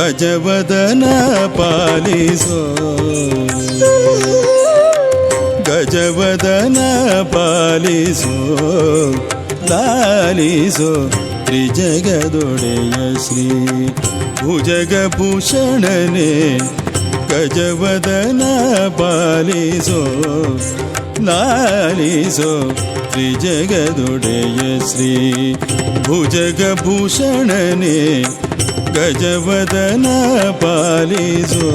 ಗಜವದನ ಪಾಲಿಸೋ ಗಜವದನ ಪಾಲಿಸೋ ಲಾಲಿಸೋ ತ್ರಿಜಗದೊಡೆಯ ಶ್ರೀ ಭುಜಗಭೂಷಣನೆ ಗಜವದನ ಪಾಲಿಸೋ ಲಾಲಿಸೋ ತ್ರಿಜಗದೊಡೆಯ ಶ್ರೀ ಭುಜಗಭೂಷಣನೆ ಗಜವದನ ಪಾಲಿಸೋ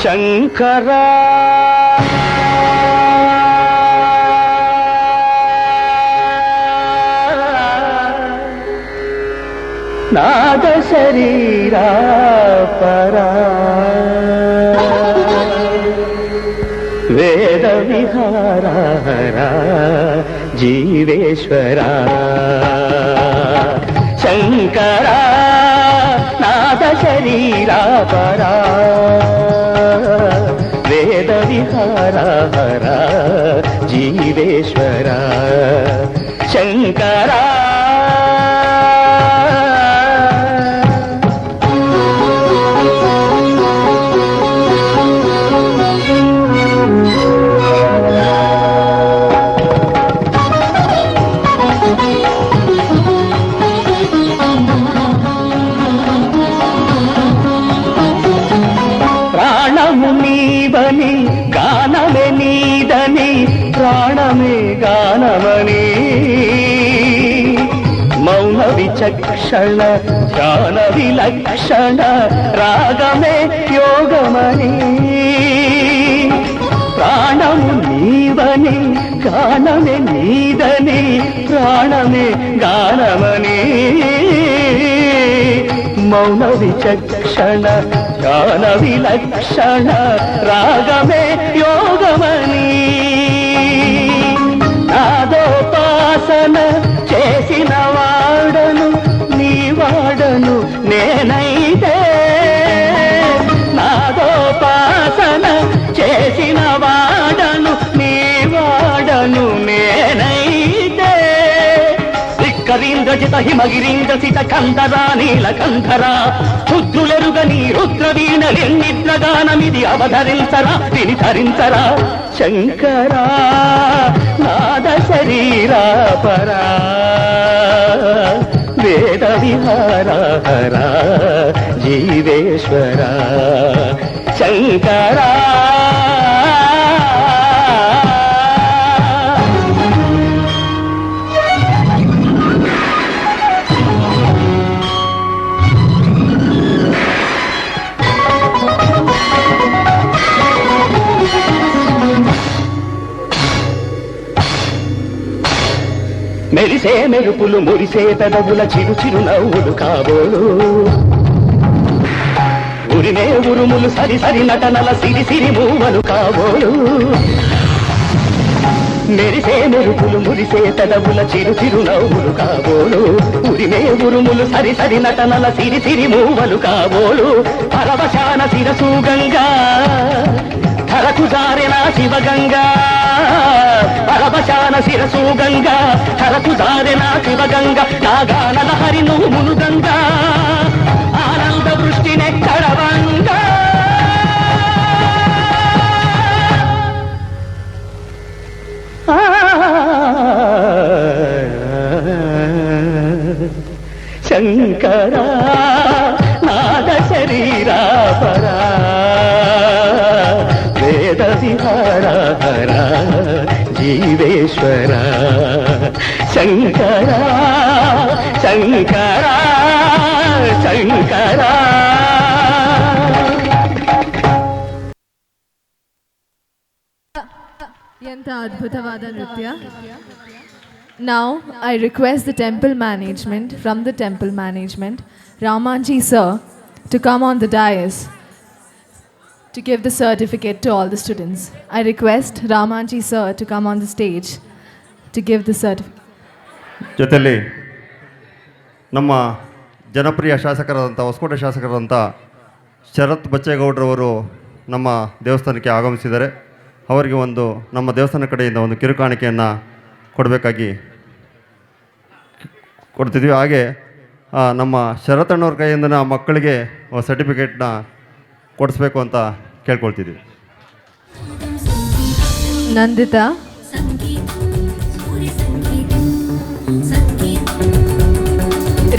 శంకరా నాద శరీరా పరా వేద విహారా జీవేశ్వరా శంకరా నాద శరీరా పరా వేద విహారా జీవేశ్వరా శంకరా గానమే నీదని ప్రాణమే గానమని మౌన విచక్షణ ధ్యాన విలక్షణ రాగమే యోగమని ప్రాణము నీవని గానమే నీదని ప్రాణమే గానమని మౌన విచక్షణ ధ్యాన విలక్షణ రాగమే యోగమని నాద ఉపాసన చేసిన వాడను నీ వాడను నేనైతే నాదోపాసన చేసిన వాడను నీ వాడను నేనైతే రిక్కరీంద్రజిత హిమగిరీంద్రసిత కంధరా నీలకంధరా రుద్రులెరుగని రుద్రవీణలెన్నిద్రగానమిది అవధరించరా విని ధరించరా శంకరా నాద శరీరా పరా వేద విహారా జీవేశ్వర శంకరా మెరిసే మెరుపులు మురిసే పెదవుల చిరు చిరు నవ్వులు కాబోలు ఉరిమే ఉరుములు సరి సరి నటనల సిరి సిరి మూవలు కాబోలు మెరిసే మెరుపులు మురిసే పెదవుల చిరు చిరు నవ్వులు కాబోలు ఉరిమే ఉరుములు సరి సరి నటనల సిరి సిరి మూవలు కాబోలు పరవశాన శిరసు గంగా ధరకు జారెన శివగంగా పరవశాన శిరసు గంగా ధరకు జారెన శివగంగా నాగాన లహరి నువ్వు మునుగంగా ఆనంద వృష్టినే కడవంగా శంకరా నాద శరీరా పరా వేద విహారా జీవేశ్వర శంకరా శంకరా శంకరా ఎంత అద్భుతవాద నృత్య. Now I request the temple management, from the temple management, Ramanji sir to come on the dais to give the certificate to all the students. I request Ramanji sir to come on the stage to give the certificate. ಜೊತೆಯಲ್ಲಿ ನಮ್ಮ ಜನಪ್ರಿಯ ಶಾಸಕರಾದಂಥ ಹೊಸಕೋಟೆ ಶಾಸಕರಾದಂಥ ಶರತ್ ಬಚ್ಚೇಗೌಡರವರು ನಮ್ಮ ದೇವಸ್ಥಾನಕ್ಕೆ ಆಗಮಿಸಿದ್ದಾರೆ. ಅವರಿಗೆ ಒಂದು ನಮ್ಮ ದೇವಸ್ಥಾನ ಕಡೆಯಿಂದ ಒಂದು ಕಿರುಕಾಣಿಕೆಯನ್ನು ಕೊಡಬೇಕಾಗಿ ಕೊಡ್ತಿದ್ವಿ. ಹಾಗೆ ನಮ್ಮ ಶರತಣ್ಣವ್ರ ಕೈಯಿಂದ ಮಕ್ಕಳಿಗೆ ಸರ್ಟಿಫಿಕೇಟ್ನ ಕೊಡಿಸ್ಬೇಕು ಅಂತ ಕೇಳ್ಕೊಳ್ತಿದ್ವಿ. ನಂದಿತಾ,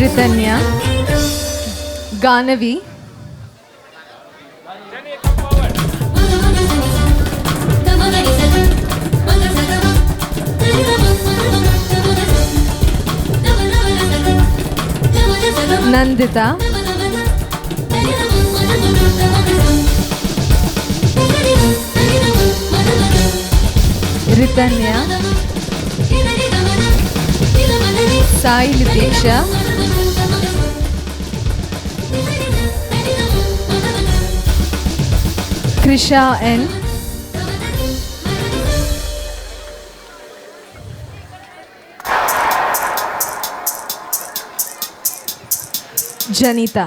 ರಿತನ್ಯ, ಗಾನವಿ, ನಂದಿತಾ, ರಿತನ್ಯ, ಸಾಯಿ ಲಿತೇಶ, ಕ್ರಿಷಾ ಎನ್, ಜನಿತಾ.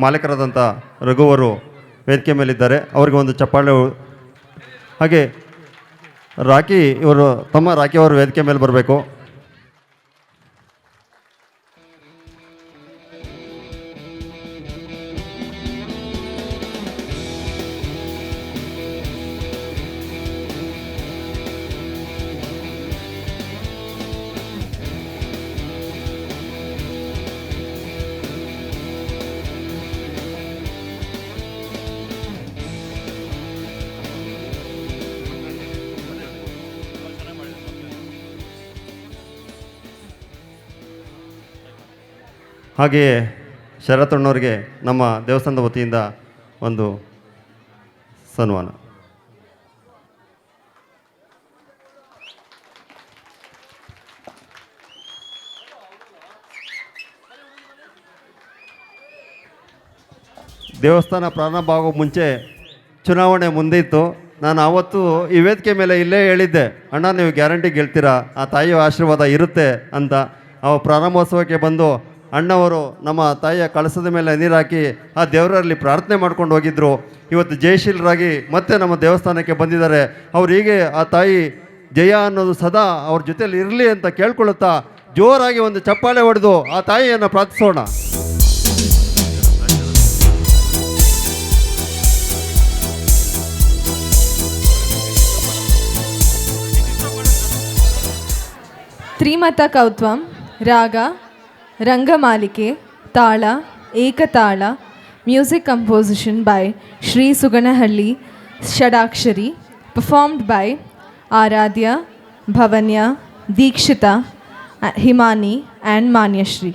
ಮಾಲೀಕರಾದಂಥ ರಘುವರು ವೇದಿಕೆ ಮೇಲಿದ್ದಾರೆ. ಅವರಿಗೆ ಒಂದು ಚಪ್ಪಾಳೆ. ಹಾಗೆ ರಾಕಿ ಇವರು ತಮ್ಮ ರಾಕಿ ಅವರು ವೇದಿಕೆ ಮೇಲೆ ಬರಬೇಕು. ಹಾಗೆಯೇ ಶರತಣ್ಣವ್ರಿಗೆ ನಮ್ಮ ದೇವಸ್ಥಾನದ ವತಿಯಿಂದ ಒಂದು ಸನ್ಮಾನ. ದೇವಸ್ಥಾನ ಪ್ರಾರಂಭ ಆಗೋ ಮುಂಚೆ ಚುನಾವಣೆ ಮುಂದೆ ಇತ್ತು. ನಾನು ಆವತ್ತು ಈ ವೇದಿಕೆ ಮೇಲೆ ಇಲ್ಲೇ ಹೇಳಿದ್ದೆ, ಅಣ್ಣ ನೀವು ಗ್ಯಾರಂಟಿ ಗೆಲ್ತೀರಾ, ಆ ತಾಯಿಯ ಆಶೀರ್ವಾದ ಇರುತ್ತೆ ಅಂತ. ಅವ ಪ್ರಾರಂಭೋತ್ಸವಕ್ಕೆ ಬಂದು ಅಣ್ಣವರು ನಮ್ಮ ತಾಯಿಯ ಕಳಸದ ಮೇಲೆ ನೀರು ಹಾಕಿ ಆ ದೇವರಲ್ಲಿ ಪ್ರಾರ್ಥನೆ ಮಾಡ್ಕೊಂಡು ಹೋಗಿದ್ದರು. ಇವತ್ತು ಜಯಶೀಲರಾಗಿ ಮತ್ತೆ ನಮ್ಮ ದೇವಸ್ಥಾನಕ್ಕೆ ಬಂದಿದ್ದಾರೆ. ಅವ್ರು ಹೀಗೆ ಆ ತಾಯಿ ಜಯ ಅನ್ನೋದು ಸದಾ ಅವ್ರ ಜೊತೆಯಲ್ಲಿ ಇರಲಿ ಅಂತ ಕೇಳ್ಕೊಳ್ಳುತ್ತಾ ಜೋರಾಗಿ ಒಂದು ಚಪ್ಪಾಳೆ ಹೊಡೆದು ಆ ತಾಯಿಯನ್ನು ಪ್ರಾರ್ಥಿಸೋಣ. ತ್ರಿಮತ ಕೌತ್ವಂ ರಾಗ ರಂಗಮಾಲಿಕೆ ತಾಳ ಏಕತಾಳ music composition by Shri Suganahalli Shadakshari performed by Aradhya Bhavanya Dikshita Himani and Manyashri.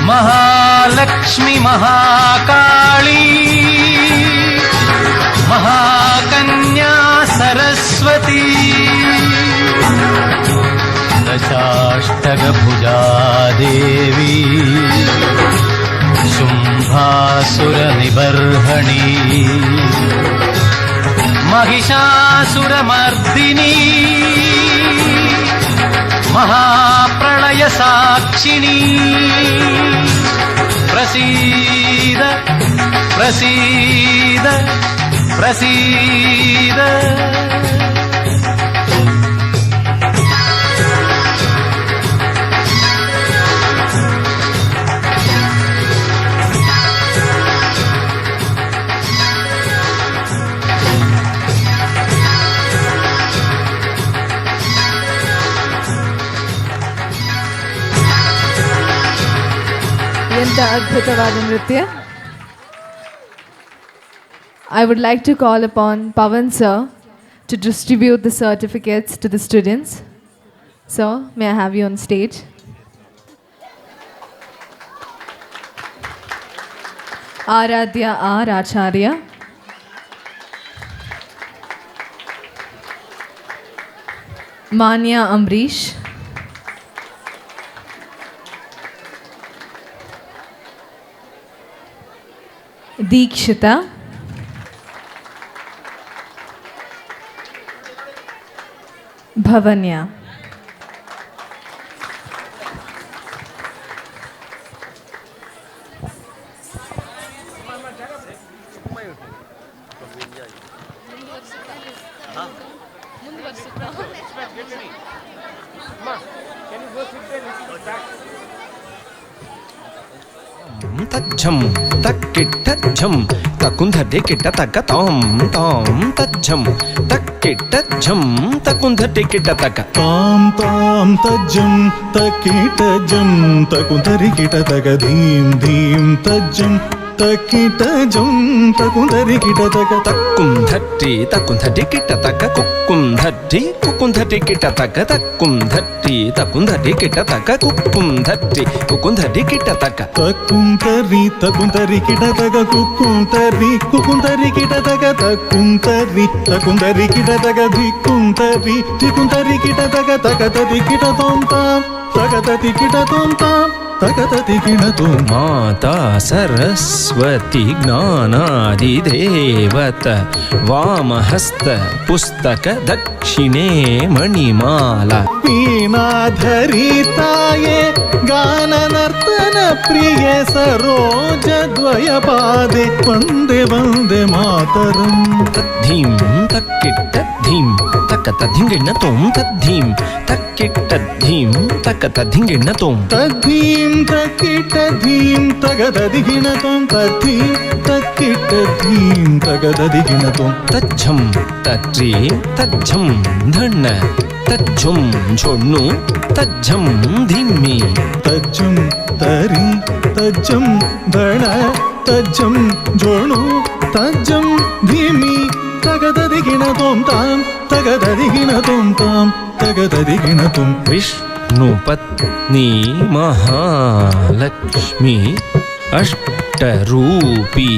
Mahalakshmi Mahakali महाकन्या सरस्वती दश महिषाष्टकभुजा देवी शुम्भासुरनिबर्हणि महिषासुरमर्दिनी महाप्रलयसाक्षिणी प्रसीद प्रसीद प्रसीद ಎಂತ ಅದ್ಭುತವಾದ ನೃತ್ಯ. I would like to call upon Pawan sir to distribute the certificates to the students. Sir, may I have you on stage? Aradhya R. Acharya, Manya Amrish, Deekshita, Bhavanya. ತಜ್ಜಂ ತಕ್ಕಿಟ್ಟಜ್ಜಂ ತಕುಂಧಟೆ Kitta ತಕ್ಕ ತಾಂ ತಾಂ ತಜ್ಜಂ ತಕ್ಕಿಟ್ಟಜ್ಜಂ ತಕುಂಧಟೆ ಕಿಟ್ಟ ತಕ್ಕ ತಾಂ ತಾಂ ತಜ್ಜಂ ತಕೀಟಜಂ ತಕುಂತರಿಕಿಟ ತಗ ಧೀಂ ಧೀಂ ತಜ್ಜಂ ತಕೀಟಜಂ ತಕುಂತರಿಕಿಟ ತಗ ತಕ್ಕುಂಧಟ್ಟಿ ತಕುಂಧಟೆ ಕಿಟ್ಟ ತಕ್ಕ ಕುಕ್ಕುಂಧಟ್ಟಿ ಕುಕ್ಕುಂಧಟೆ ಕಿಟ್ಟ ತಕ್ಕ ತಕ್ಕುಂಧಟ್ಟಿ ತಕುಂಧಟೆ ಕಿಟ್ಟ ತಕ್ಕ ಕುಕ್ಕುಂಧಟ್ಟಿ ಕುಕ್ಕುಂಧಟೆ ಕಿಟ್ಟ ತಕ್ಕ ತಕುಂತರಿ ತಕುಂತರಿಕಿಟ ತಗ ಕುಕ್ಕುಂತರಿ ಕುಕುಂತರಿಕಿಟ ತಗ ತಕುಂತರಿ ತಕುಂತರಿಕಿಟ ತಗ ಧಿಕ್ಕುಂತರಿ ಧಿಕ್ಕುಂತರಿಕಿಟ ತಗ ತಕತರಿಕಿಟ ತೋಂ ತಾಂ ತಕತರಿಕಿಟ ತೋಂ ತಾಂ ತಕತರಿಕಿಟ ತೋಂ ಮಾತಾ ಸರಸ್ವತಿ ಜ್ಞಾನಾದಿದೇವತ ವಾಮಹಸ್ತ ಪುಸ್ತಕ ದಕ್ಷಿಣೆ ಮಣಿಮಾಲ ವೀಣಾಧರಿತಾಯೇ ಗಾನನರ್ತನ ಪ್ರಿಯ ಸರೋಜ ದ್ವಯಪಾದೆ ವಂದೇ ವಂದೇ ಮಾತರಂ ತದ್ಧೀಂ ತಕ್ಕಿಟ್ಟ ಧೀಂ ತಕ್ಕತ ಧಿಂಗಿಣ್ಣ ತೋಂ ತದ್ಧೀಂ ತಕ್ಕಿಟ್ಟ ಧೀಂ ತಕ್ಕತ ಧಿಂಗಿಣ್ಣ ತೋಂ ತದ್ಧೀಂ ತಕ್ಕಿಟ್ಟ ಧೀಂ ತಗದದಿಗಿಣ ತೋಂ ತದ್ಧೀಂ ತಕ್ಕಿಟ್ಟ ಧೀಂ ತಗದದಿಗಿಣ ತೋಂ ತಜ್ಜಂ ತಜ್ಜಿ ತಜ್ಜಂ ಧಣ್ಣ ತಜ್ಜುಂ ಝೊಣ್ಣು ತಜ್ಜಂ ಧಿಮ್ಮಿ ತಜ್ಜಂ ತರಿ ತಜ್ಜಂ ದಣ ತಜ್ಜಂ ಜೋಣು ತಜ್ಜಂ ಧೀಮಿ ತಗದದಿಗಿಣ ತೋಂ ತಾಂ ತಗದದಿಗಿಣ ತೋಂ ತಾಂ ತಗದದಿಗಿಣ ತೋಂ ವಿಷ್ಣು ಪತ್ನಿ ಮಹಾಲಕ್ಷ್ಮಿ ಅಷ್ಟರೂಪಿ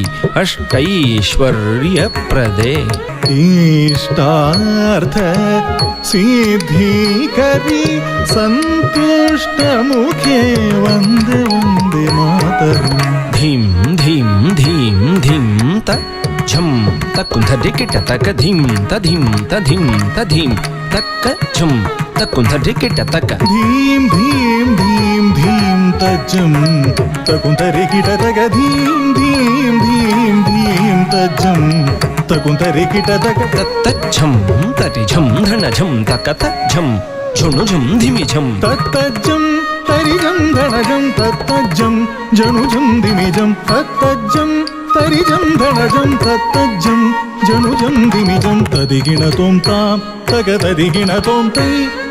ಅಷ್ಟೈಶ್ವರ್ಯ ಪ್ರದೆ ಇಷ್ಟಾರ್ಥ ಸಿದ್ಧಿಕರಿ ಸಂತುಷ್ಟ ಮುಖೇ ವಂದೇ ವಂದೇ ಮಾತರಂ ಧೀಂ ಧೀಂ ಧೀಂ ಧಿಂ ತಜ್ಜಂ ತಕ್ಕುಂಧಟೆ ಕಿಟ್ಟ ತಕ್ಕ ಧಿಂ ತಧಿಂ ತಧಿಂ ತಧಿಂ ತಕ್ಕ ಝಂ ತಕ್ಕುಂಧಟೆ ಕಿಟ್ಟ ತಕ್ಕ ಧೀಂ ಧೀಂ ಧೀಂ ಧೀಂ ತಜ್ಜಂ ತಕುಂತರಿಕಿಟ ತಗ ಧೀಂ ಧೀಂ ಧೀಂ ಧೀಂ ತಜ್ಜಂ ತಕುಂತರಿಕಿಟ ತಗ ತತ್ತಜ್ಜಂ ತಟಿಝಂ ಧಣಝಂ ತಕ್ಕ ತಜ್ಜಂ ಝುಣುಝಂ ಧಿಮಿಝಂ ತತ್ತಜ್ಜಂ ತರಿಜಂ ಧಣಜಂ ತತ್ತಜ್ಜಂ ಜನುಜಂ ದಿಮಿಜಂ ತತ್ತಜ್ಜಂ ತರಿಜಂ ಧಣಜಂ ತತ್ತಜ್ಜಂ ಜನುಜಂ ದಿಮಿಜಂ ತದಿಗಿಣ ತೋಂ ತಾಂ ತಗದದಿಗಿಣ ತೋಂ ತೈ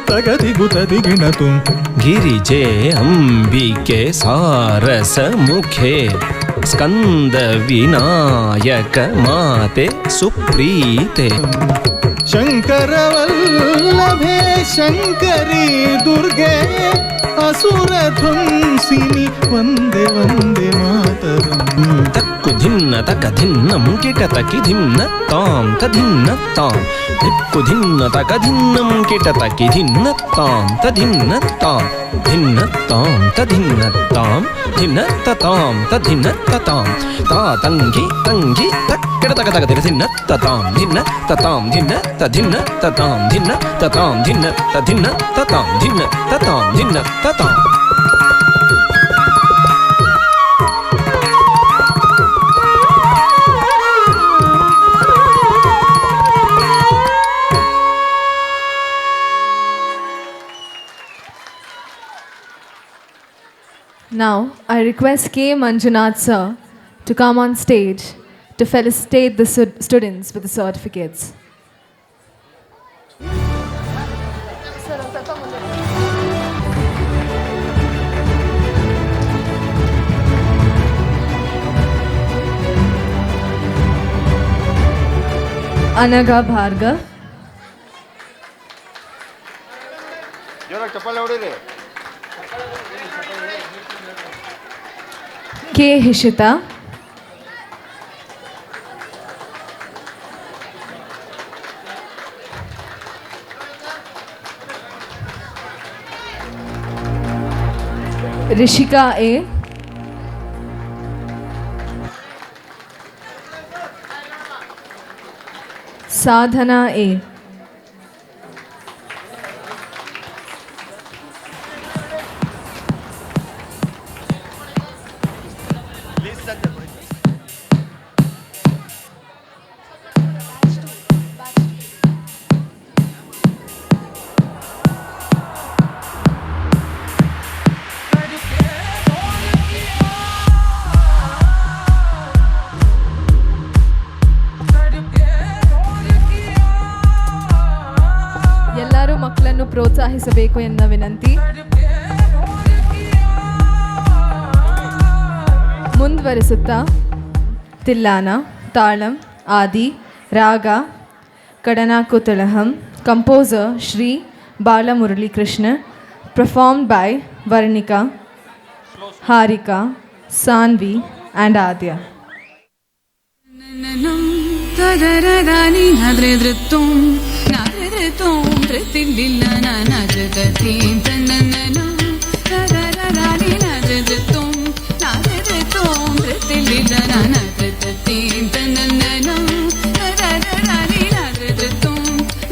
ತಗದಿಗು ತದಿಗಿಣ ತೋಂ ಗಿರಿಜೆ ಅಂಬಿಕೆ ಸಾರಸ ಮುಖೆ ಸ್ಕಂದ ವಿನಾಯಕ ಮಾತೆ ಸುಪ್ರೀತೆ ಶಂಕರವಲ್ಲಭೆ ಶಂಕರಿ ದುರ್ಗೆ ಅಸುರ ಧ್ವಂಸಿನಿ ವಂದೇ ವಂದೇ ಮಾತರಂ ತಕ್ಕು ಧಿನ್ನ ತಕ ಧಿನ್ನಂ ಕಿಟ ತಕಿ ಧಿನ್ನ ತಾಂ ತಧಿನ್ನ ತಾಂ धिक्कु धिन्न तक धिन्नं किट तकि धिन्न तां तधिन्न तां धिन्न तां तधिन्न तां धिन्न ततां तधिन्न ततां ता तंगि तंगि तक्किट तक तक धिन्न ततां धिन्न ततां धिन्न तधिन्न ततां धिन्न ततां धिन्न तधिन्न ततां धिन्न ततां धिन्न ततां. Now, I request K. Manjunath sir to come on stage to felicitate the students with the certificates. Anaga Bhargav, K. Hishita, Rishika A, Sadhana A, ಎಲ್ಲರೂ ಮಕ್ಕಳನ್ನು ಪ್ರೋತ್ಸಾಹಿಸಬೇಕು ಎನ್ನ ವಿನಂತಿ. ಮುಂದುವರಿಸುತ್ತಾ ತಿಲ್ಲಾನ, ತಾಳಂ, ಆದಿ, ರಾಗ, ಕಡನಾಕುತಳಹಂ, composer Shri Balamurali Krishna, performed by Varnika, Harika, Sanvi and Adya. ತದರದಾನಿ ನದ್ರದೃತ್ತಂ ನಾದ್ರದೃತ್ತಂ ಧೃತಿಲಿಲ್ಲ ನಾನದ್ರದತಿ ತನ್ನನನು ತದರದಾನಿ ನದ್ರದೃತ್ತಂ ನಾದ್ರದೃತ್ತಂ ಧೃತಿಲಿಲ್ಲ ನಾನದ್ರದತಿ ತನ್ನನನು ತದರದಾನಿ ನದ್ರದೃತ್ತಂ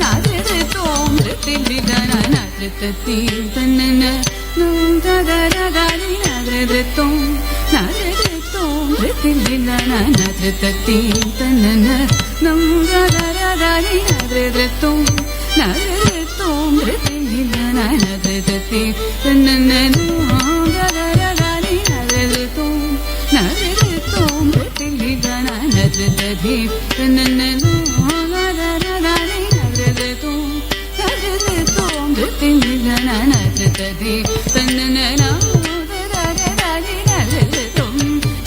ನಾದ್ರದೃತ್ತಂ ಧೃತಿಲಿಲ್ಲ ನಾನದ್ರದತಿ ತನ್ನನನು ತದರದಾನಿ ನದ್ರದೃತ್ತಂ ನಾದ್ರದೃತ್ತಂ ಧೃತಿಲಿಲ್ಲ ನಾನದ್ರದತಿ ತನ್ನನ ನಂಗದರದಾನಿ ನದ್ರದೃತ್ತಂ ನಾದ್ರದೃತ್ತಂ ಧೃತಿಲಿಲ್ಲ ನಾನದ್ರದತಿ ತನ್ನನನು ಗದರದಾನಿ ನದ್ರದೃತ್ತಂ ನಾದ್ರದೃತ್ತಂ ಧೃತಿಲಿಲ್ಲ ನಾನದ್ರದತಿ ತನ್ನನನು ಗದರದಾನಿ ನದ್ರದೃತ್ತಂ ನಾದ್ರದೃತ್ತಂ ಧೃತಿಲಿಲ್ಲ ನಾನದ್ರದತಿ ತನ್ನನನು ಗದರದಾನಿ ನದ್ರದೃತ್ತಂ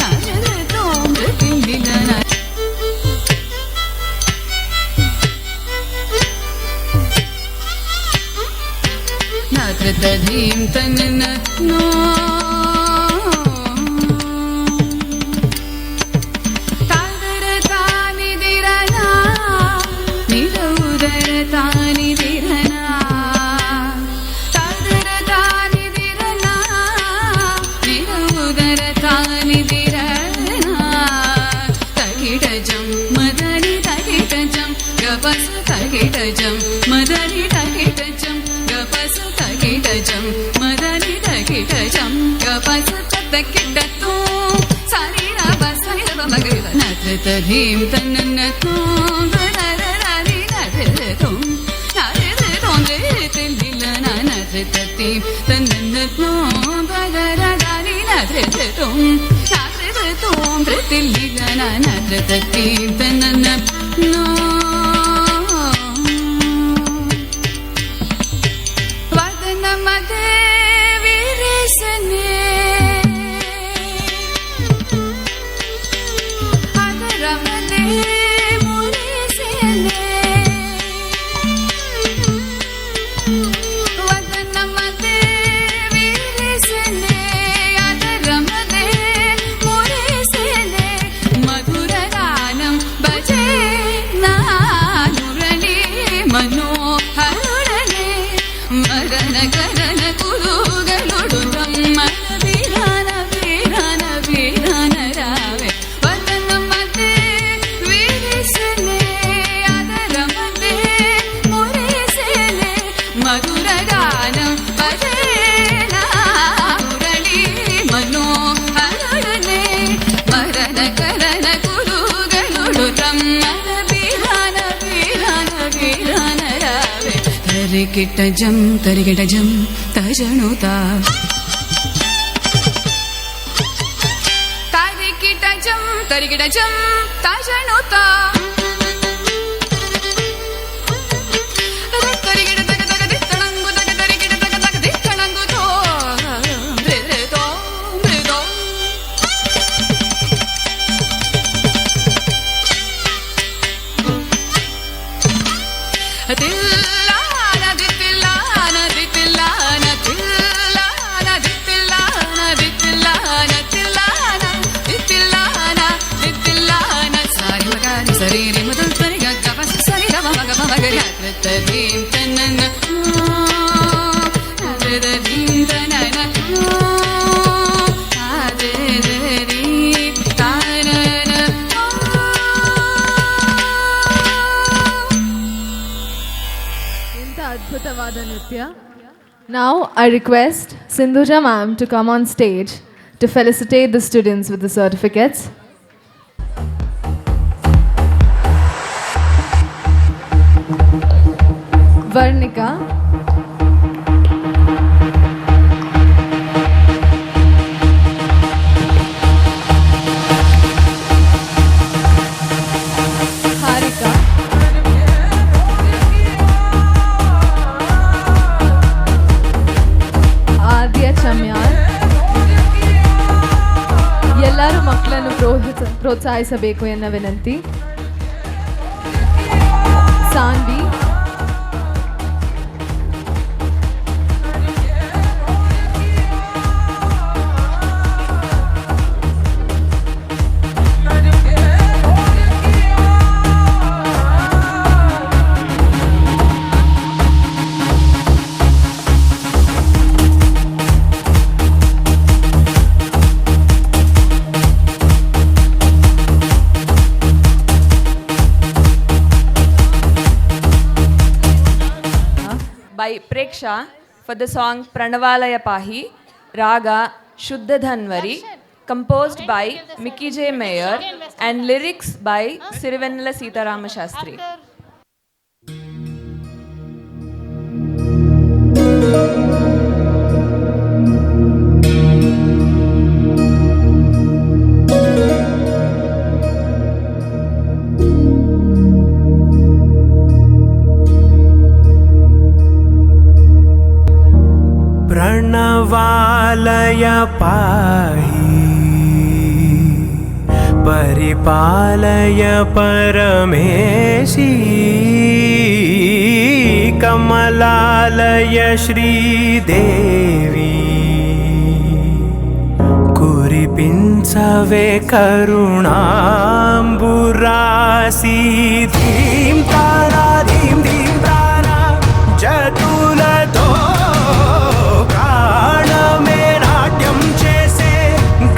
ನಾದ್ರದೃತ್ತಂ ಧೃತಿಲಿಲ್ಲ ನಾದ್ರದಧೀಂ ತನ್ನನ ನೋ ತಾದರ ತಾನಿ ದಿರನ ನಿರೌದರ ತಾನಿ ದಿರನ ತಾದರ ತಾನಿ ದಿರನ ನಿರೌದರ ತಾನಿ ದಿರನ ತಗಿಟ ಜಂ ಮದರಿ ತಗಿಟ ಜಂ ಗಪಸ ತಗಿಟ ಜಂ ಮದರಿ ತಗಿಟ ಜಂ ಗಪಸ ತಗಿಟ ಜಂ ಮದರಿ ತಗಿಟ ಜಂ ಗಪಸ ತಗಿಟ ಸಾರಿ ಬಸ ಮಗರಿವ ನದ್ರತಧೀಂ ತನ್ನನ್ನ ಗದರದಾನಿ ನದ್ರತಂ ನಾದ್ರತಂ ಧೃತಿಲಿಲ್ಲ ನಾನದ್ರತತೀಂ ತನ್ನನ್ನ ಗದರದಾನಿ ನದ್ರತಂ ನಾದ್ರತಂ ಧೃತಿಲಿಲ್ಲ ನಾನದ್ರತತೀಂ ತನ್ನನ್ನ ವದನ ಮದೇ ವಿರಸನೆ ಅದರ ಮದೇ ಮುರಿಸನೆ ವದನ ಮದೇ ವಿರಸನೆ ಅದರ ಮದೇ ಮುರಿಸನೆ ಮಧುರ ಗಾನಂ ಭಜೆ ನಾ తరికిటజం తరికిటజం తజనుత తరికిటజం తరికిటజం తజనుత ಅದ್ಭುತವಾದ ನೃತ್ಯ. Now I request Sindhuja ma'am to come on stage to felicitate the students with the certificates. Varnika, Harika, ಆದ್ಯ ಚಮ್ಯಾರ್. ಎಲ್ಲರೂ ಮಕ್ಕಳನ್ನು ಪ್ರೋತ್ಸಾಹಿಸಬೇಕು ಎನ್ನ ವಿನಂತಿ. Saanvi, by Preksha for the song Pranavalaya Pahi, Raga Shuddha Dhanvari, composed by Mickey J. Mayer and lyrics by Sirivennala Sitaramma Shastri. प्रणवालय पाहि परिपालय परमेशी कमलालय श्रीदेवी कुरिपिंचवे करुणांबुरासी धीं तारा धीं धीं तारा जतुलतो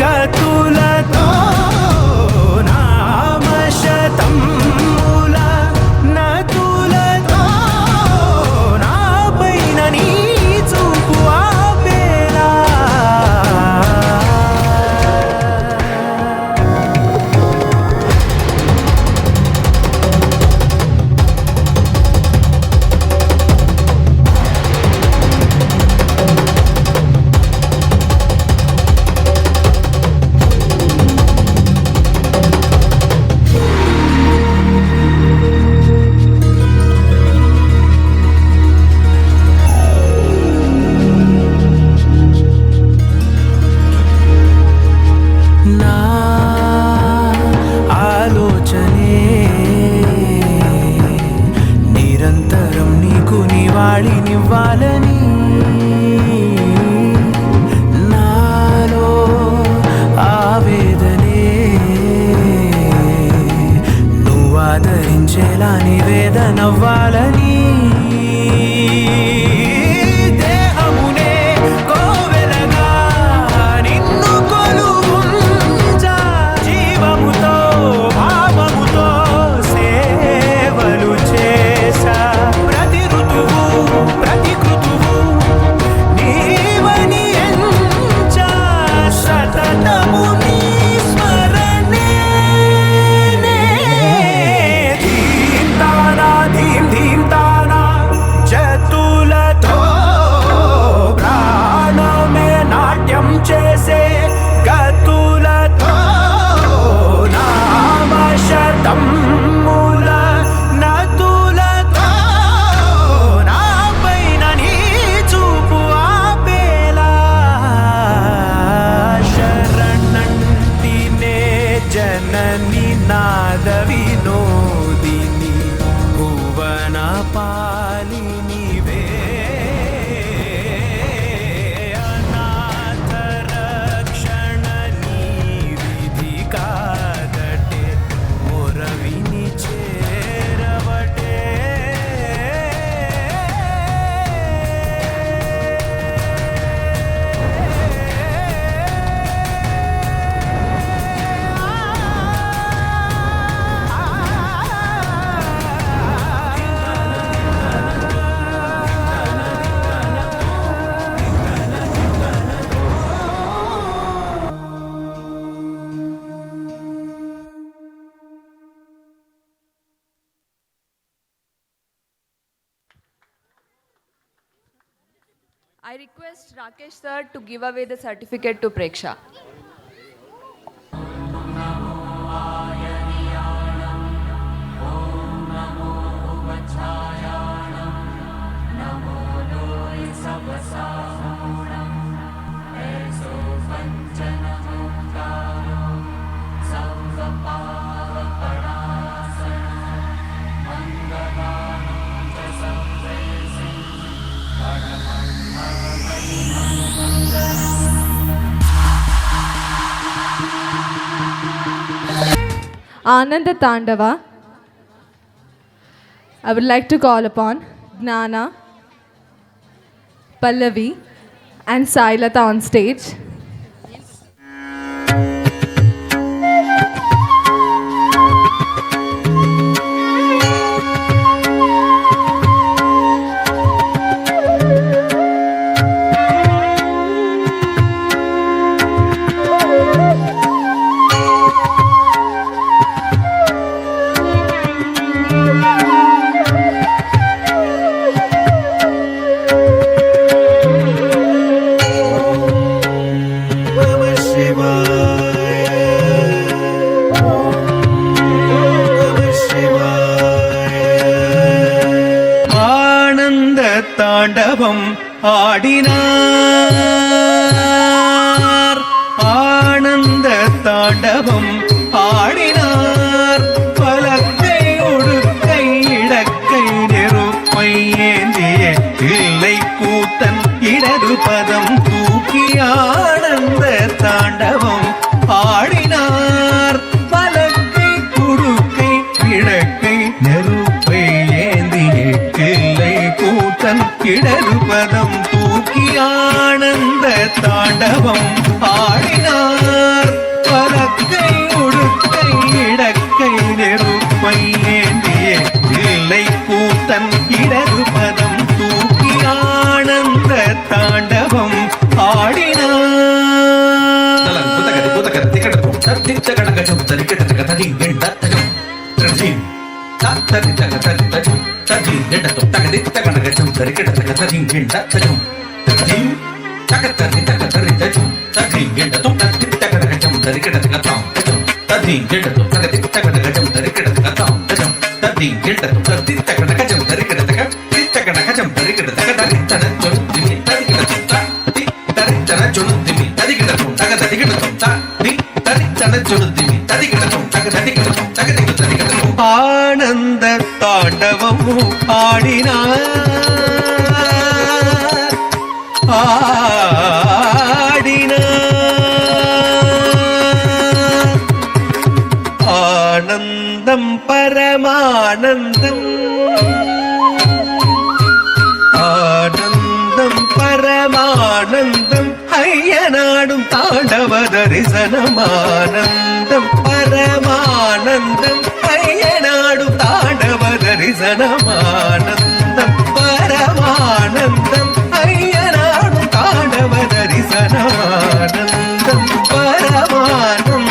గతులతో నామశతం మూల నతులతో నా పైన నీ చూపు ఆపేలా I request Rakesh sir to give away the certificate to Preksha. Ananda Tandava. I would like to call upon Gnana, Pallavi and Sailata on stage. தாண்டவம் ஆடினார், ஆனந்த தாண்டவம் ஆடினார். பலத்தை உடுக்கை இடக்கை நெருப்பை ஏந்திய இல்லை கூத்தன் இடது பதம் தூக்கி ஆனந்த தாண்டவம் ஆடினார். பலத்தை உடுக்கை இடக்கை நெருப்பை ஏந்திய இல்லை கூத்தன் இடது பதம் தூக்கி ஆனந்த தாண்டவம் ஆடினார். பலக்கை உடுக்கை இடக்கை நெருப்பை ஏந்திய இல்லை கூத்தன் இடது பதம் தூக்கி ஆனந்த தாண்டவம் ஆடினார். ஆனந்த தாண்டவம் ஆடினார், ஆடினார். ஆனந்தம் பரமானந்தம், ஆனந்தம் பரமானந்தம் ஐயனாடும் தாண்டவ தரிசனமானந்தம். பரமானந்தம் ஐயனாடும் தாண்டவ தரிசனமானந்தம். பரமானந்தம் ஐயனாடும் தாண்டவ தரிசனமானந்தம். பரமானந்தம்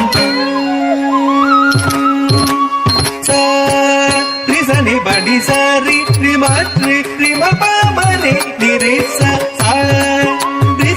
சரி படி சரி ரிமத்ரி ரிம பாமரே நிரேச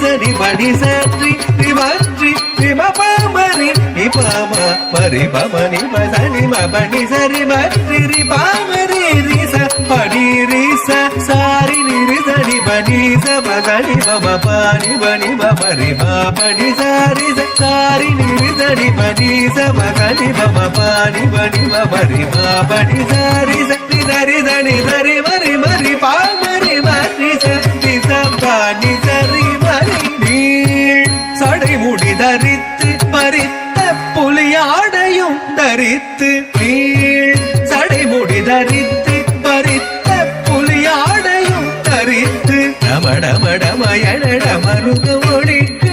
சரி படி சரி ரிமத்ரி ரிம பாமரே நிபாம மரி பமனி பசனி மபனி சரி மத்ரி ரி பாமரே ரிச படி ரிச சாரி நிரிசனி படி ச பதனி பம பானி பனி பமரி படி சாரி சாரி நிரிசனி படி ச பதனி பம பானி பனி பமரி படி சாரி சரி சரி சரி சரி மரி மரி பாமரி மரி சரி சபானி சரி மரி நீள் சடை முடி தரித்து பறித்த புலியாடையும் தரித்து நீள் சடை முடி தரித்து பறித்த புலியாடையும் தரித்து நமடமடமயனட மருக ஒழிக்க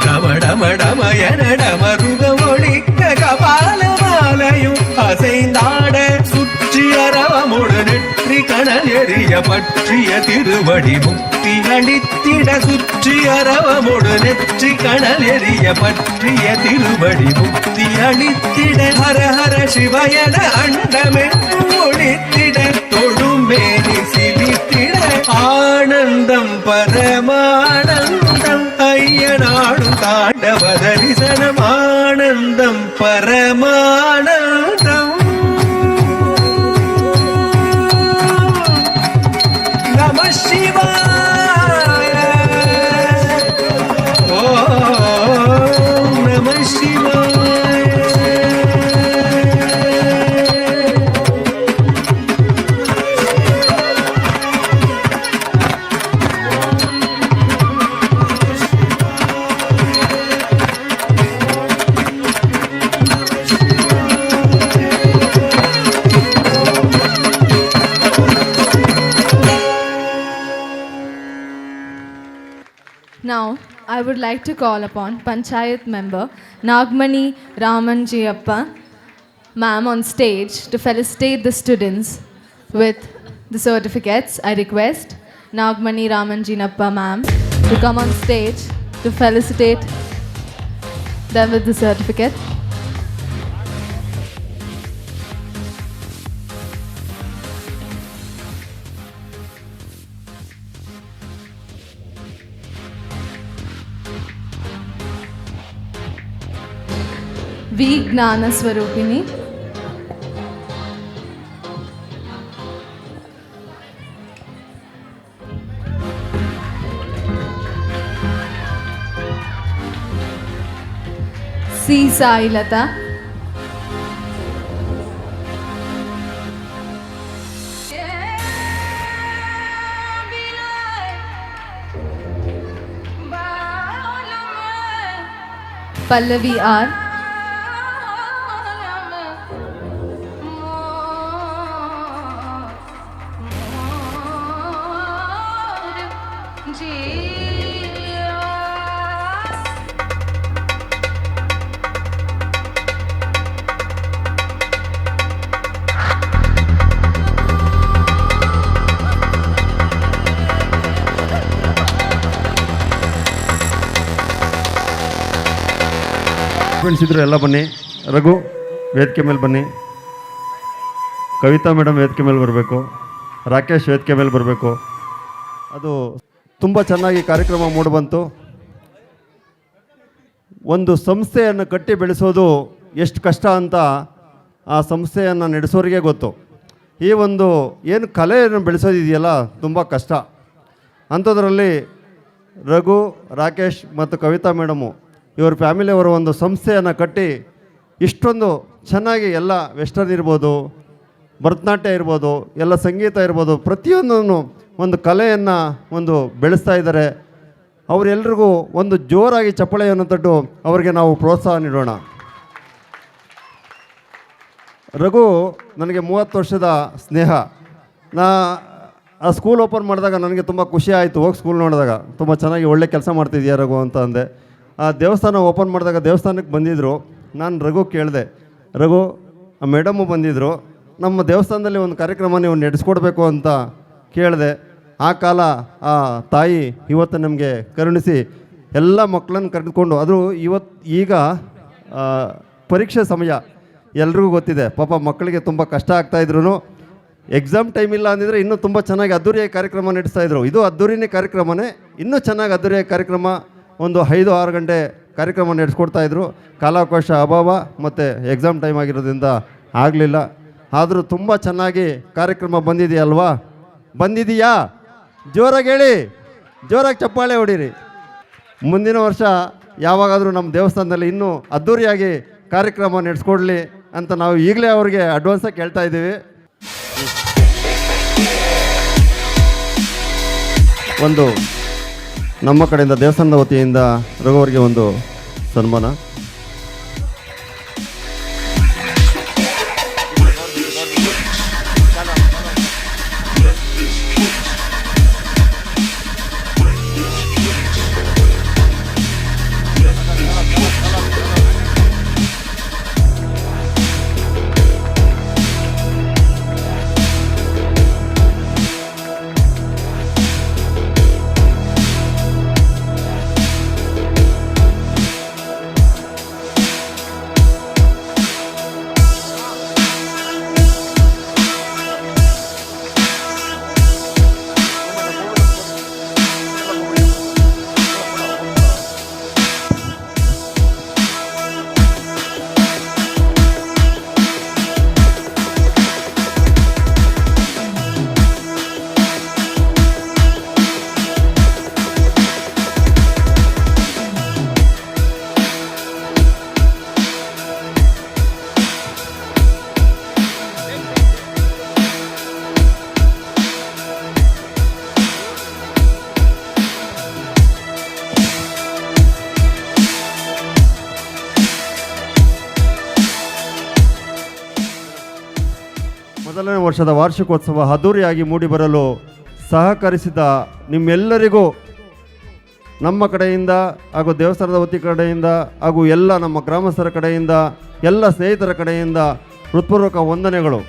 நமடமடமயனட மருக ஒழிக்க கபாலமாலையும் அசைந்தாட சுற்றி அரவமுடு நெற்றி கணல் எறிய பற்றிய திருவடி முக்தி அளித்திட சுற்றி அரவமுடு நெற்றி கணல் எறிய பற்றிய திருவடி முக்தி அளித்திட ஹர ஹர சிவயன அண்டமென்று ஒழித்திட தொழும்பேனி சிலித்திட ஆடும் தாண்டவ தரிசனமானந்தம் பரமானந்தம் நம சிவாய ஓம் நம சிவாய. Now, I would like to call upon Panchayat member Nagmani Ramanjiyappa ma'am on stage to felicitate the students with the certificates. I request Nagmani Ramanjiyappa ma'am to come on stage to felicitate them with the certificate. V. Gnana Swarupini. C. Sai Lata. Pallavi R. Friends ಇದ್ರು ಎಲ್ಲ ಬನ್ನಿ. ರಘು ವೇದಿಕೆ ಮೇಲೆ ಬನ್ನಿ. Kavita madam ವೇದಿಕೆ ಮೇಲೆ ಬರಬೇಕು. ರಾಕೇಶ್ ವೇದಿಕೆ ಮೇಲೆ ಬರಬೇಕು. ಅದು ತುಂಬ ಚೆನ್ನಾಗಿ ಕಾರ್ಯಕ್ರಮ ಮೂಡಿಬಂತು. ಒಂದು ಸಂಸ್ಥೆಯನ್ನು ಕಟ್ಟಿ ಬೆಳೆಸೋದು ಎಷ್ಟು ಕಷ್ಟ ಅಂತ ಆ ಸಂಸ್ಥೆಯನ್ನು ನಡೆಸೋರಿಗೆ ಗೊತ್ತು. ಈ ಒಂದು ಏನು ಕಲೆಯನ್ನು ಬೆಳೆಸೋದಿದೆಯಲ್ಲ ತುಂಬ ಕಷ್ಟ. ಅಂಥದ್ರಲ್ಲಿ ರಘು, ರಾಕೇಶ್ ಮತ್ತು ಕವಿತಾ ಮೇಡಮು ಇವ್ರ ಫ್ಯಾಮಿಲಿಯವರು ಒಂದು ಸಂಸ್ಥೆಯನ್ನು ಕಟ್ಟಿ ಇಷ್ಟೊಂದು ಚೆನ್ನಾಗಿ ಎಲ್ಲ ವೆಸ್ಟರ್ನ್ ಇರ್ಬೋದು, ಭರತನಾಟ್ಯ ಇರ್ಬೋದು, ಎಲ್ಲ ಸಂಗೀತ ಇರ್ಬೋದು, ಪ್ರತಿಯೊಂದನ್ನು ಒಂದು ಕಲೆಯನ್ನು ಒಂದು ಬೆಳೆಸ್ತಾ ಇದ್ದಾರೆ. ಅವರೆಲ್ರಿಗೂ ಒಂದು ಜೋರಾಗಿ ಚಪ್ಪಾಳೆಯನ್ನು ತಟ್ಟು ಅವರಿಗೆ ನಾವು ಪ್ರೋತ್ಸಾಹ ನೀಡೋಣ. ರಘು ನನಗೆ 30 ವರ್ಷದ ಸ್ನೇಹ. ಆ ಸ್ಕೂಲ್ ಓಪನ್ ಮಾಡಿದಾಗ ನನಗೆ ತುಂಬ ಖುಷಿ ಆಯಿತು. ಹೋಗಿ ಸ್ಕೂಲ್ ನೋಡಿದಾಗ ತುಂಬ ಚೆನ್ನಾಗಿ ಒಳ್ಳೆ ಕೆಲಸ ಮಾಡ್ತಿದ್ಯಾ ರಘು ಅಂತ ಅಂದೆ. ಆ ದೇವಸ್ಥಾನ ಓಪನ್ ಮಾಡಿದಾಗ ದೇವಸ್ಥಾನಕ್ಕೆ ಬಂದಿದ್ದರು. ನಾನು ರಘು ಕೇಳಿದೆ, ರಘು ಆ ಮೇಡಮ್ಮು ಬಂದಿದ್ದರು, ನಮ್ಮ ದೇವಸ್ಥಾನದಲ್ಲಿ ಒಂದು ಕಾರ್ಯಕ್ರಮ ನೀವು ನಡೆಸ್ಕೊಡ್ಬೇಕು ಅಂತ ಕೇಳಿದೆ. ಆ ಕಾಲ ಆ ತಾಯಿ ಇವತ್ತು ನಮಗೆ ಕರುಣಿಸಿ ಎಲ್ಲ ಮಕ್ಕಳನ್ನು ಕರೆದುಕೊಂಡು, ಅದು ಈಗ ಪರೀಕ್ಷೆ ಸಮಯ ಎಲ್ರಿಗೂ ಗೊತ್ತಿದೆ. ಪಾಪ ಮಕ್ಕಳಿಗೆ ತುಂಬ ಕಷ್ಟ ಆಗ್ತಾಯಿದ್ರು. ಎಕ್ಸಾಮ್ ಟೈಮ್ ಇಲ್ಲ ಅಂದಿದ್ರೆ ಇನ್ನೂ ತುಂಬ ಚೆನ್ನಾಗಿ ಅದ್ದೂರಿಯಾಗಿ ಕಾರ್ಯಕ್ರಮ ನಡೆಸ್ತಾಯಿದ್ರು. ಇದು ಅದ್ದೂರಿನೇ ಕಾರ್ಯಕ್ರಮನೇ, ಇನ್ನೂ ಚೆನ್ನಾಗಿ ಅದ್ದೂರಿಯಾಗಿ ಕಾರ್ಯಕ್ರಮ ಒಂದು 5-6 ಗಂಟೆ ಕಾರ್ಯಕ್ರಮ ನಡೆಸ್ಕೊಡ್ತಾಯಿದ್ರು. ಕಾಲಾವಕಾಶ ಅಭಾವ ಮತ್ತು ಎಕ್ಸಾಮ್ ಟೈಮ್ ಆಗಿರೋದ್ರಿಂದ ಆಗಲಿಲ್ಲ. ಆದರೂ ತುಂಬ ಚೆನ್ನಾಗಿ ಕಾರ್ಯಕ್ರಮ ಬಂದಿದೆಯಲ್ವಾ? ಬಂದಿದೆಯಾ? ಜೋರಾಗಿ ಹೇಳಿ, ಜೋರಾಗಿ ಚಪ್ಪಾಳೆ ಹೊಡೀರಿ. ಮುಂದಿನ ವರ್ಷ ಯಾವಾಗಾದರೂ ನಮ್ಮ ದೇವಸ್ಥಾನದಲ್ಲಿ ಇನ್ನೂ ಅದ್ದೂರಿಯಾಗಿ ಕಾರ್ಯಕ್ರಮ ನಡೆಸ್ಕೊಡ್ಲಿ ಅಂತ ನಾವು ಈಗಲೇ ಅವ್ರಿಗೆ ಅಡ್ವಾನ್ಸಾಗಿ ಕೇಳ್ತಾ ಇದ್ದೀವಿ. ಒಂದು ನಮ್ಮ ಕಡೆಯಿಂದ ದೇವಸ್ಥಾನದ ವತಿಯಿಂದ ರಘುವರಿಗೆ ಒಂದು ಸನ್ಮಾನ. ಮೊದಲನೇ ವರ್ಷದ ವಾರ್ಷಿಕೋತ್ಸವ ಅದ್ದೂರಿಯಾಗಿ ಮೂಡಿಬರಲು ಸಹಕರಿಸಿದ ನಿಮ್ಮೆಲ್ಲರಿಗೂ ನಮ್ಮ ಕಡೆಯಿಂದ ಹಾಗೂ ದೇವಸ್ಥಾನದ ವತಿ ಕಡೆಯಿಂದ ಹಾಗೂ ಎಲ್ಲ ನಮ್ಮ ಗ್ರಾಮಸ್ಥರ ಕಡೆಯಿಂದ ಎಲ್ಲ ಸ್ನೇಹಿತರ ಕಡೆಯಿಂದ ಹೃತ್ಪೂರ್ವಕ ವಂದನೆಗಳು.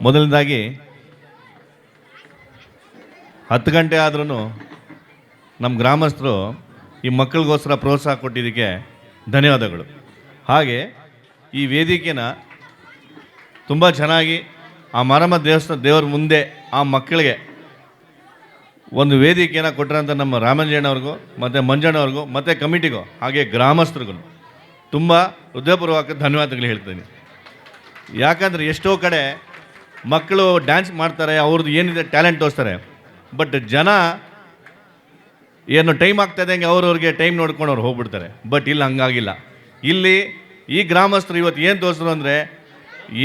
ಮೊದಲನೇದಾಗಿ 10 ಗಂಟೆ ಆದ್ರೂ ನಮ್ಮ ಗ್ರಾಮಸ್ಥರು ಈ ಮಕ್ಕಳಿಗೋಸ್ಕರ ಪ್ರೋತ್ಸಾಹ ಕೊಟ್ಟಿದ್ದಕ್ಕೆ ಧನ್ಯವಾದಗಳು. ಹಾಗೆ ಈ ವೇದಿಕೆನ ತುಂಬ ಚೆನ್ನಾಗಿ ಆ ಮಾರಮ್ಮ ದೇವರ ಮುಂದೆ ಆ ಮಕ್ಕಳಿಗೆ ಒಂದು ವೇದಿಕೆಯನ್ನು ಕೊಟ್ಟರಂಥ ನಮ್ಮ ರಾಮಂಜಣ್ಣವ್ರಿಗೂ ಮತ್ತು ಮಂಜಣ್ಣವ್ರಿಗೂ ಮತ್ತು ಕಮಿಟಿಗೂ ಹಾಗೆ ಗ್ರಾಮಸ್ಥರಿಗೂ ತುಂಬ ಹೃದಯಪೂರ್ವಕ ಧನ್ಯವಾದಗಳು ಹೇಳ್ತೀನಿ. ಯಾಕಂದರೆ ಎಷ್ಟೋ ಕಡೆ ಮಕ್ಕಳು ಡ್ಯಾನ್ಸ್ ಮಾಡ್ತಾರೆ, ಅವ್ರದ್ದು ಏನಿದೆ ಟ್ಯಾಲೆಂಟ್ ತೋರಿಸ್ತಾರೆ, ಬಟ್ ಜನ ಏನು ಟೈಮ್ ಆಗ್ತಾಯಿದೆ ಹಂಗೆ ಅವ್ರವ್ರಿಗೆ ಟೈಮ್ ನೋಡ್ಕೊಂಡು ಅವ್ರು ಹೋಗ್ಬಿಡ್ತಾರೆ. ಬಟ್ ಇಲ್ಲಿ ಹಂಗಾಗಿಲ್ಲ. ಇಲ್ಲಿ ಈ ಗ್ರಾಮಸ್ಥರು ಇವತ್ತು ಏನು ತೋರಿಸಿದ್ರು ಅಂದರೆ,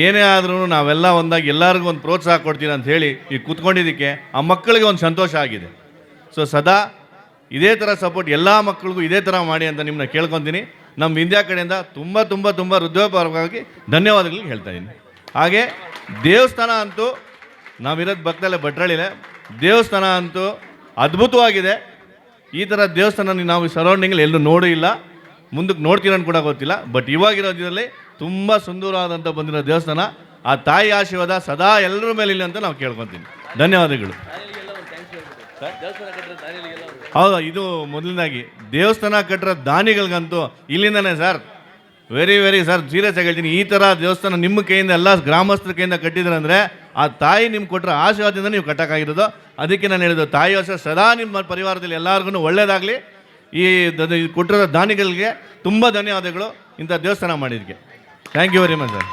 ಏನೇ ಆದ್ರೂ ನಾವೆಲ್ಲ ಒಂದಾಗಿ ಎಲ್ಲರಿಗೂ ಒಂದು ಪ್ರೋತ್ಸಾಹ ಕೊಡ್ತೀನಿ ಅಂತ ಹೇಳಿ ಈಗ ಕೂತ್ಕೊಂಡಿದ್ದಕ್ಕೆ ಆ ಮಕ್ಕಳಿಗೆ ಒಂದು ಸಂತೋಷ ಆಗಿದೆ. ಸೊ ಸದಾ ಇದೇ ಥರ ಸಪೋರ್ಟ್ ಎಲ್ಲ ಮಕ್ಕಳಿಗೂ ಇದೇ ಥರ ಮಾಡಿ ಅಂತ ನಿಮ್ಮನ್ನ ಕೇಳ್ಕೊತೀನಿ. ನಮ್ಮ ಇಂಡಿಯಾ ಕಡೆಯಿಂದ ತುಂಬ ತುಂಬ ತುಂಬ ಹೃದಯಪೂರ್ವಕವಾಗಿ ಧನ್ಯವಾದಗಳು ಹೇಳ್ತಾ ಇದ್ದೀನಿ. ಹಾಗೆ ದೇವಸ್ಥಾನ ಅಂತೂ ನಾವಿರೋದು ಪಕ್ಕದಲ್ಲೇ ಭಟ್ರಳ್ಳಿಲೆ, ದೇವಸ್ಥಾನ ಅಂತೂ ಅದ್ಭುತವಾಗಿದೆ. ಈ ಥರ ದೇವಸ್ಥಾನ ನಾವು ಸರೌಂಡಿಂಗಲ್ಲಿ ಎಲ್ಲೂ ನೋಡೂ ಇಲ್ಲ, ಮುಂದಕ್ಕೆ ನೋಡ್ತೀರನ್ನು ಕೂಡ ಗೊತ್ತಿಲ್ಲ. ಬಟ್ ಇವಾಗಿರೋದ್ರಲ್ಲಿ ತುಂಬ ಸುಂದರವಾದಂಥ ಬಂದಿರೋ ದೇವಸ್ಥಾನ. ಆ ತಾಯಿ ಆಶೀರ್ವಾದ ಸದಾ ಎಲ್ಲರ ಮೇಲೆ ಇಲ್ಲ ಅಂತ ನಾವು ಕೇಳ್ಕೊತೀನಿ. ಧನ್ಯವಾದಗಳು. ಹೌದಾ, ಇದು ಮೊದಲನೇದಾಗಿ ದೇವಸ್ಥಾನ ಕಟ್ಟಿರೋ ದಾನಿಗಳಿಗಂತೂ ಇಲ್ಲಿಂದನೇ ಸರ್, ವೆರಿ ಸರ್, ಸೀರಿಯಸ್ ಆಗಿ ಹೇಳ್ತೀನಿ. ಈ ಥರ ದೇವಸ್ಥಾನ ನಿಮ್ಮ ಕೈಯಿಂದ ಎಲ್ಲ ಗ್ರಾಮಸ್ಥರ ಕೈಯಿಂದ ಕಟ್ಟಿದ್ರೆ ಅಂದರೆ ಆ ತಾಯಿ ನಿಮ್ಗೆ ಕೊಟ್ಟರೆ ಆಶೀರ್ವಾದದಿಂದ ನೀವು ಕಟ್ಟೋಕ್ಕಾಗಿರೋದು. ಅದಕ್ಕೆ ನಾನು ಹೇಳಿದ್ದು, ತಾಯಿ ಆಶೀರ್ವಾದ ಸದಾ ನಿಮ್ಮ ಪರಿವಾರದಲ್ಲಿ ಎಲ್ಲರಿಗೂ ಒಳ್ಳೆಯದಾಗಲಿ. ಈ ಕೊಟ್ಟಿರೋ ದಾನಿಗಳಿಗೆ ತುಂಬ ಧನ್ಯವಾದಗಳು ಇಂಥ ದೇವಸ್ಥಾನ ಮಾಡಿದ್ದಕ್ಕೆ. Thank you very much sir.